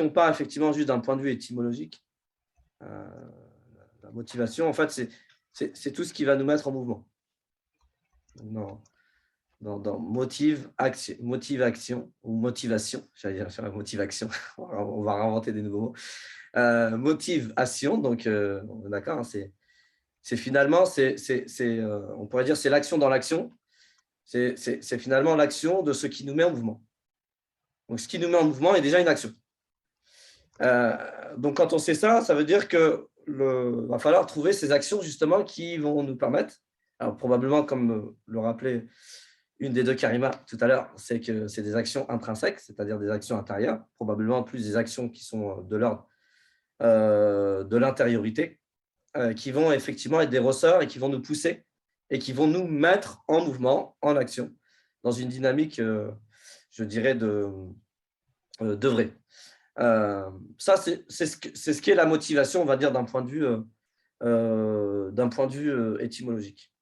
on part effectivement juste d'un point de vue étymologique, la motivation, en fait, c'est tout ce qui va nous mettre en mouvement. Dans, dans motive, action ou motivation, j'allais dire sur la motivation, on va réinventer des nouveaux mots. Motive, action, donc on est d'accord, hein, c'est finalement, on pourrait dire, c'est l'action dans l'action, c'est finalement l'action de ce qui nous met en mouvement. Donc ce qui nous met en mouvement est déjà une action. Donc, quand on sait ça, ça veut dire que va falloir trouver ces actions justement qui vont nous permettre, alors probablement comme le rappelait une des deux Karima tout à l'heure, c'est que c'est des actions intrinsèques, c'est-à-dire des actions intérieures, probablement plus des actions qui sont de l'ordre de l'intériorité, qui vont effectivement être des ressorts et qui vont nous pousser et qui vont nous mettre en mouvement, en action, dans une dynamique, je dirais, d'œuvrer. Ça, c'est ce qu'est la motivation, on va dire, d'un point de vue étymologique.